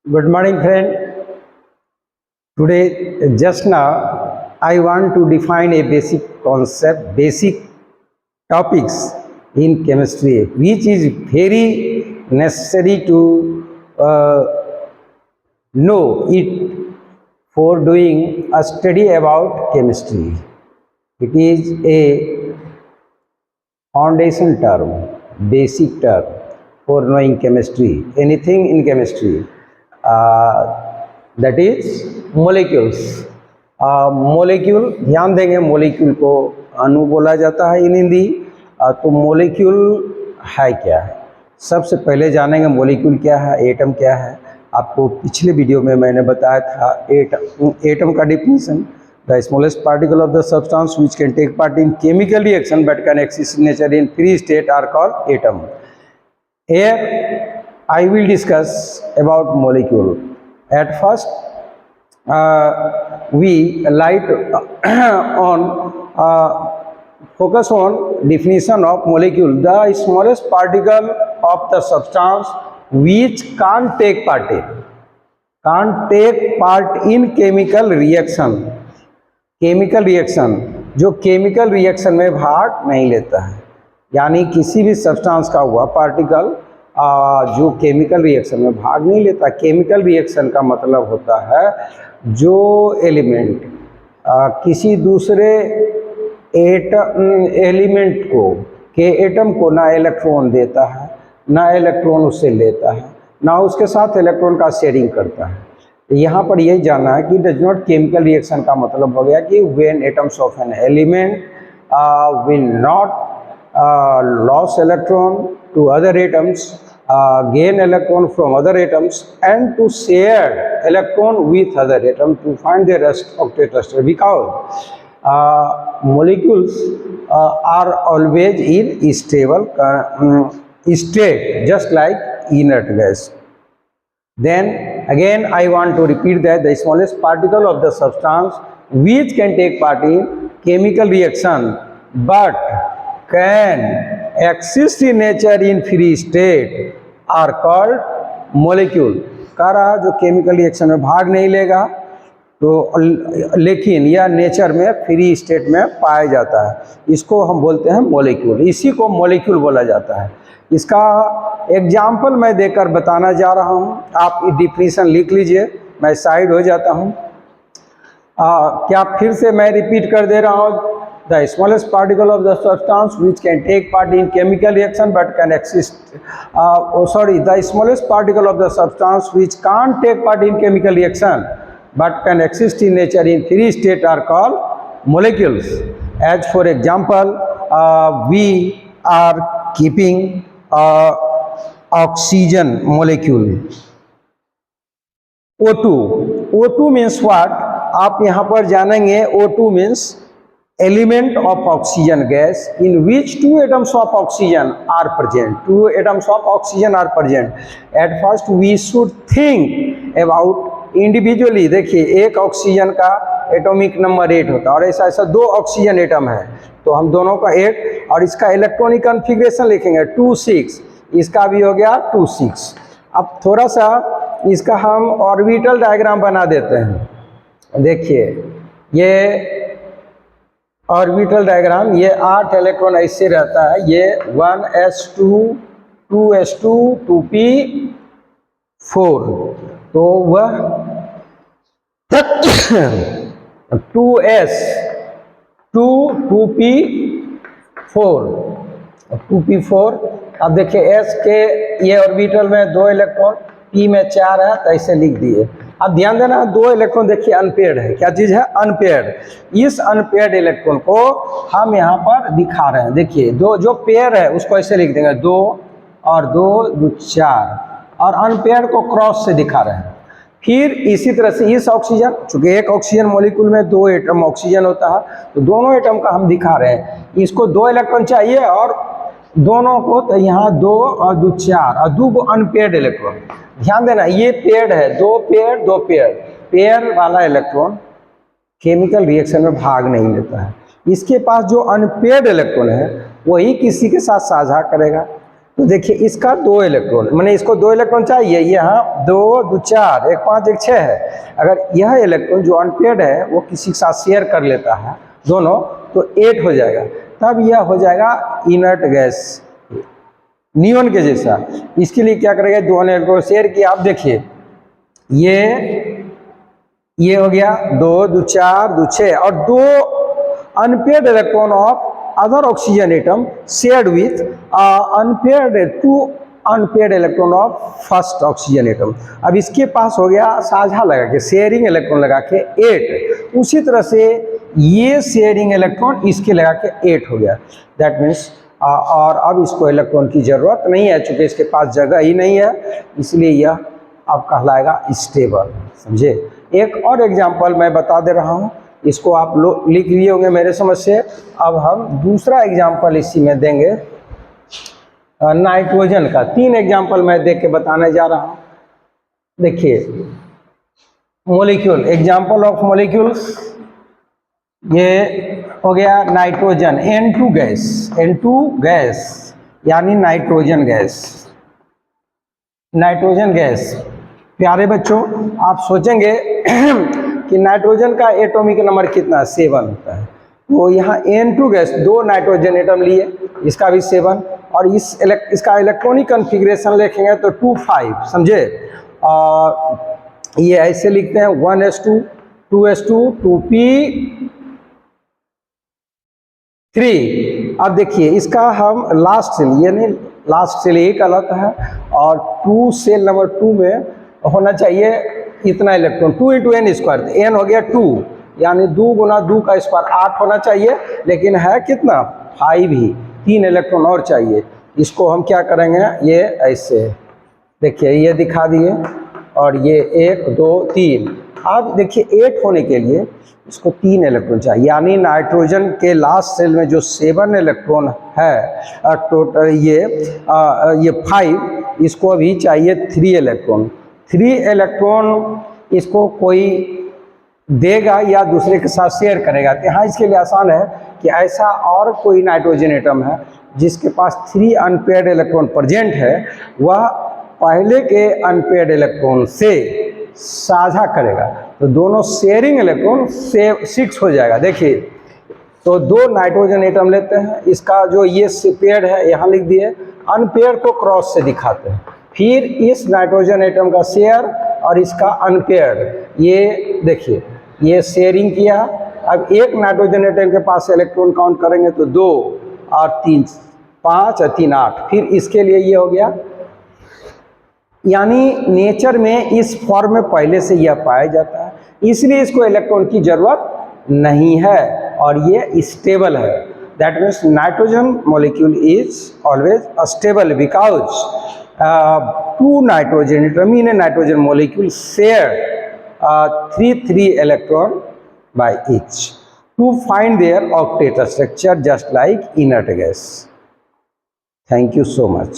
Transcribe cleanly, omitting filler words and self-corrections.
Good morning, friend. Today, just now, I want to define a basic concept, basic topics in chemistry, which is very necessary to know it for doing a study about chemistry. It is a foundation term, basic term for knowing chemistry, anything in chemistry. That is molecules. Molecule ध्यान देंगे, molecule को अणु बोला जाता है इन हिंदी। तो molecule है क्या है, सबसे पहले जानेंगे मोलिक्यूल क्या है, एटम क्या है। आपको पिछले वीडियो में मैंने बताया था एटम का definition, the smallest particle of the substance which can take part in chemical reaction but can exist in nature in free state are called atom. Here I will discuss about molecule. At first we light on focus on definition of molecule, the smallest particle of the substance which can't take part in chemical reaction. Chemical reaction, जो chemical reaction में भाग नहीं लेता है, यानी किसी भी substance का हुआ पार्टिकल जो केमिकल रिएक्शन में भाग नहीं लेता। केमिकल रिएक्शन का मतलब होता है जो एलिमेंट किसी दूसरे एलिमेंट को के एटम को ना इलेक्ट्रॉन देता है, ना इलेक्ट्रॉन उससे लेता है, ना उसके साथ इलेक्ट्रॉन का शेयरिंग करता है। यहाँ पर यही जानना है कि डज नॉट केमिकल रिएक्शन का मतलब हो गया कि when atoms of an element will not lose electron to other atoms, gain electron from other atoms and to share electron with other atom to find their octet structure, because molecules are always in stable state just like inert gas. Then again I want to repeat that the smallest particle of the substance which can take part in chemical reaction but can exist in nature in free state are called molecule. कह रहा जो chemical reaction में भाग नहीं लेगा तो लेकिन यह नेचर में फ्री स्टेट में पाया जाता है, इसको हम बोलते हैं मोलिक्यूल। इसी को मोलिक्यूल बोला जाता है। इसका एग्जाम्पल मैं देकर बताना जा रहा हूँ, आप डिफिनीशन लिख लीजिए, मैं साइड हो जाता हूँ। क्या फिर से मैं रिपीट कर दे रहा हूँ, the smallest particle of the substance which can take part in chemical reaction but can exist, the smallest particle of the substance which can't take part in chemical reaction but can exist in nature in free state are called molecules. As for example, we are keeping oxygen molecule O2. O2 means what? आप यहाँ पर जानेंगे O2 means element of oxygen gas in which two atoms of oxygen are present. Two atoms of oxygen are present. At first we should think about individually. देखिए एक oxygen का atomic number 8 होता है और ऐसा ऐसा दो ऑक्सीजन एटम है, तो हम दोनों का 8 और इसका इलेक्ट्रॉनिक कॉन्फ़िगरेशन लिखेंगे 2,6, इसका भी हो गया 2,6। अब थोड़ा सा इसका हम ऑर्बिटल डायग्राम बना देते हैं। देखिए ये ऑर्बिटल डायग्राम, ये 8 इलेक्ट्रॉन ऐसे रहता है, ये 1s2 2s2 2p4, तो वह 2s 2p4। अब देखिए s के ये ऑर्बिटल में 2 इलेक्ट्रॉन, p में 4 है, तो ऐसे लिख दिए। अब ध्यान देना 2 इलेक्ट्रॉन देखिए अनपेयर्ड है, क्या चीज़ है? अनपेयर्ड। इस अनपेयर्ड इलेक्ट्रॉन को हम यहाँ पर दिखा रहे हैं। देखिए दो जो पेयर है उसको ऐसे लिख देंगे 2 और 2 2 4, और अनपेयर को क्रॉस से दिखा रहे हैं। फिर इसी तरह से इस ऑक्सीजन, चूंकि एक ऑक्सीजन मॉलिक्यूल में 2 एटम ऑक्सीजन होता है, तो दोनों एटम का हम दिखा रहे हैं। इसको 2 इलेक्ट्रॉन चाहिए और दोनों को, तो यहाँ 2 और 2 4 और 2 अनपेयर्ड इलेक्ट्रॉन। ध्यान देना ये पेयर्ड है, 2 पेयर 2 पेयर। पेयर वाला इलेक्ट्रॉन केमिकल रिएक्शन में भाग नहीं लेता है। इसके पास जो अनपेयर्ड इलेक्ट्रॉन है वही किसी के साथ साझा करेगा। तो देखिए इसका 2 इलेक्ट्रॉन, मैंने इसको 2 इलेक्ट्रॉन चाहिए, यहाँ 2 2 4 1 5 1 6 है। अगर यह इलेक्ट्रॉन जो अनपेयर्ड है वो किसी के साथ शेयर कर लेता है दोनों, तो 8 हो जाएगा, तब यह हो जाएगा इनर्ट गैस, नियॉन के जैसा। इसके लिए क्या करेगा, 2 इलेक्ट्रॉन शेयर किया। आप देखिए ये हो गया 2 2 4 2 6, और 2 unpaired electron of other oxygen atom shared with two unpaired electron of first oxygen atom। अब इसके पास हो गया साझा लगा के, शेयरिंग इलेक्ट्रॉन लगा के 8, उसी तरह से ये शेयरिंग इलेक्ट्रॉन इसके लगा के 8 हो गया। दैट मीन्स और अब इसको इलेक्ट्रॉन की जरूरत नहीं है, चूंकि इसके पास जगह ही नहीं है, इसलिए यह अब कहलाएगा स्टेबल। समझे। एक और एग्जाम्पल मैं बता दे रहा हूँ, इसको आप लोग लिख लिए होंगे मेरे समझ से। अब हम दूसरा एग्जाम्पल इसी में देंगे नाइट्रोजन का। 3 एग्जाम्पल मैं देख के बताने जा रहा हूँ। देखिए मॉलिक्यूल, एग्जाम्पल ऑफ मॉलिक्यूल्स, ये हो गया nitrogen, N2 gas, N2 gas यानी नाइट्रोजन गैस। नाइट्रोजन गैस, प्यारे बच्चों आप सोचेंगे कि नाइट्रोजन का एटॉमिक नंबर कितना है, 7 होता है। तो यहाँ N2 गैस, 2 नाइट्रोजन एटम लिए, इसका भी 7, और इसका इलेक्ट्रॉनिक कॉन्फ़िगरेशन लिखेंगे तो 2 5। समझे। ये ऐसे लिखते हैं 1s2 2s2 2p3। अब देखिए इसका हम लास्ट सेल, यानी लास्ट सेल यही कहलाता है, और 2 सेल नंबर 2 में होना चाहिए इतना इलेक्ट्रॉन, 2 × n स्क्वायर, n हो गया 2, यानी 2 × 2 का स्क्वायर 8 होना चाहिए, लेकिन है कितना 5 ही, 3 इलेक्ट्रॉन और चाहिए। इसको हम क्या करेंगे, ये ऐसे देखिए ये दिखा दिए, और ये 1 2 3। अब देखिए 8 होने के लिए इसको 3 इलेक्ट्रॉन चाहिए, यानी नाइट्रोजन के लास्ट सेल में जो 7 इलेक्ट्रॉन है टोटल, ये 5, इसको अभी चाहिए 3 इलेक्ट्रॉन। 3 इलेक्ट्रॉन इसको कोई देगा या दूसरे के साथ शेयर करेगा। तो यहाँ इसके लिए आसान है कि ऐसा और कोई नाइट्रोजन एटम है जिसके पास 3 अनपेयर्ड इलेक्ट्रॉन प्रेजेंट है, वह पहले के अनपेयर्ड इलेक्ट्रॉन से साझा करेगा, तो दोनों शेयरिंग इलेक्ट्रॉन 6 हो जाएगा। देखिए तो 2 नाइट्रोजन एटम लेते हैं, इसका जो ये पेयर्ड है यहाँ लिख दिए, अनपेयर्ड को क्रॉस से दिखाते हैं, फिर इस नाइट्रोजन एटम का शेयर और इसका अनपेयर्ड, ये देखिए ये शेयरिंग किया। अब एक नाइट्रोजन एटम के पास इलेक्ट्रॉन काउंट करेंगे तो 2 और 3 5 और 3 8, फिर इसके लिए ये हो गया। यानी नेचर में इस फॉर्म में पहले से यह पाया जाता है, इसलिए इसको इलेक्ट्रॉन की जरूरत नहीं है और ये स्टेबल है। That means nitrogen molecule is always stable because 2 nitrogen atom in a nitrogen molecule share 3 electron by each to find their octet structure just like inert gas. Thank you so much.